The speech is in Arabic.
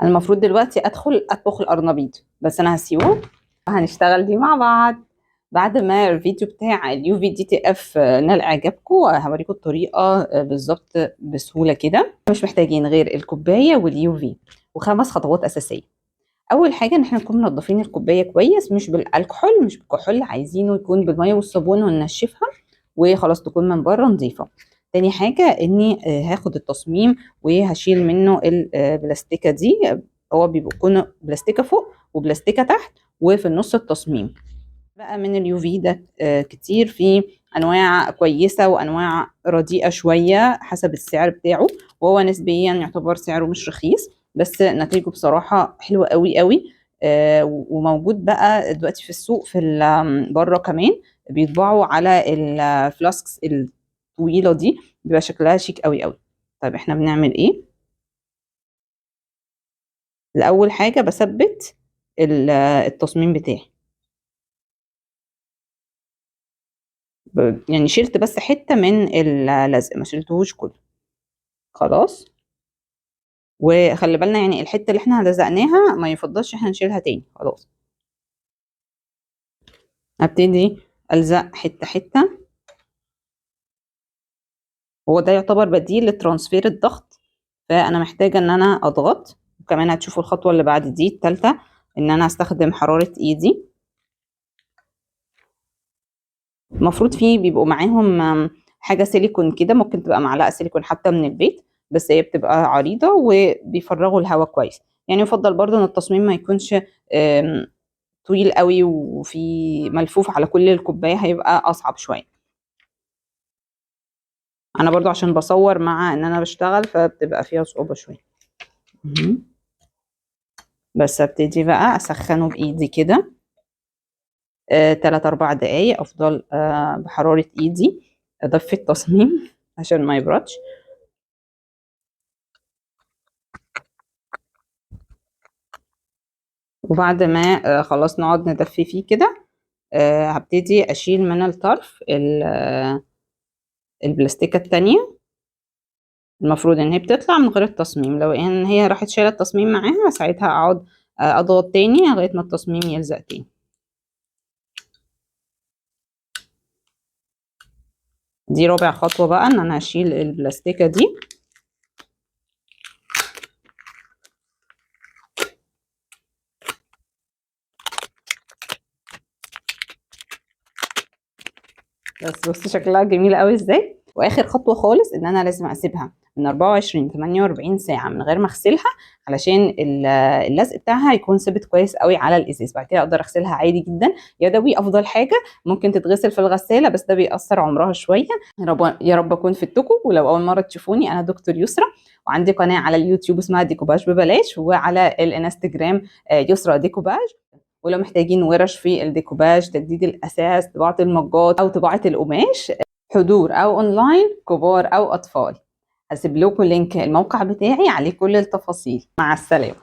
انا المفروض دلوقتي ادخل اطبخ القرنبيط، بس انا هسيبه هنشتغل دي مع بعض بعد ما الفيديو بتاع اليو في دي تي اف نال اعجابكم. هوريكم الطريقه بالظبط بسهوله كده. مش محتاجين غير الكوبايه واليو في وخمس خطوات اساسيه. اول حاجه ان احنا نكون منضفين الكوبايه كويس، مش بالكحول مش بالكحول، عايزينه يكون بالميه والصابون وننشفها وخلاص تكون من بره نظيفه. تاني حاجه اني هاخد التصميم وهشيل منه البلاستيكه دي. هو بيكون بلاستيكه فوق وبلاستيكه تحت وفي النص التصميم. بقى من اليو في ده كتير، في انواع كويسه وانواع رديئه شويه حسب السعر بتاعه، وهو نسبيا يعتبر سعره مش رخيص بس نتيجه بصراحه حلوه قوي قوي. وموجود بقى دلوقتي في السوق في بره كمان بيطبعوا على الفلاسكس الطويله دي، بيبقى شكلها شيك قوي قوي. طيب احنا بنعمل ايه؟ الاول حاجه بثبت التصميم بتاعي. يعني شلت بس حتة من اللزق، ما شلتهوش كله خلاص. وخلي بالنا يعني الحتة اللي احنا لزقناها ما يفضلش احنا نشيلها تاني خلاص. هبتدي ألزق حتة حتة. هو ده يعتبر بديل لترانسفير الضغط، فأنا محتاجة إن أنا أضغط. وكمان هتشوفوا الخطوة اللي بعد دي التالتة، إن أنا أستخدم حرارة إيدي. المفروض فيه بيبقوا معاهم حاجة سيليكون كده، ممكن تبقى معلقة سيليكون حتى من البيت، بس هي بتبقى عريضة وبيفرغوا الهواء كويس. يعني يفضل برضو ان التصميم ما يكونش طويل قوي وفي ملفوف على كل الكوباية، هيبقى اصعب شوية. انا برضو عشان بصور مع ان انا بشتغل فبتبقى فيها صعوبة شوية. بس ابتدي بقى اسخنه بايدي كده 3-4 دقايق، افضل بحرارة ايدي اضفي التصميم عشان ما يبردش. وبعد ما خلاص نقعد ندفي فيه كده، هبتدي اشيل من الطرف البلاستيكة التانية. المفروض ان هي بتطلع من غير التصميم، لو ان هي راحت شايله التصميم معاها ساعتها اقعد اضغط تاني لغايه ما التصميم يلزق تاني. دي رابع خطوه بقى، ان انا اشيل البلاستيكة دي. بص شكلها جميل قوي ازاي. واخر خطوه خالص ان انا لازم اسيبها من 24 ل 48 ساعه من غير ما اغسلها، علشان اللزق بتاعها يكون ثابت كويس قوي على الازاز. بعد كده اقدر اغسلها عادي جدا يدوي، افضل حاجه. ممكن تتغسل في الغساله بس ده بيأثر عمرها شويه. يا رب اكون فدتكم. ولو اول مره تشوفوني، انا دكتور يسرا، وعندي قناه على اليوتيوب اسمها ديكوباج ببلاش، وعلى الانستجرام يسرا ديكوباج. ولو محتاجين ورش في الديكوباج، تجديد الأساس، طباعة المجات أو طباعة القماش، حضور أو أونلاين، كبار أو أطفال، هسيب لكم لينك الموقع بتاعي عليه كل التفاصيل. مع السلامة.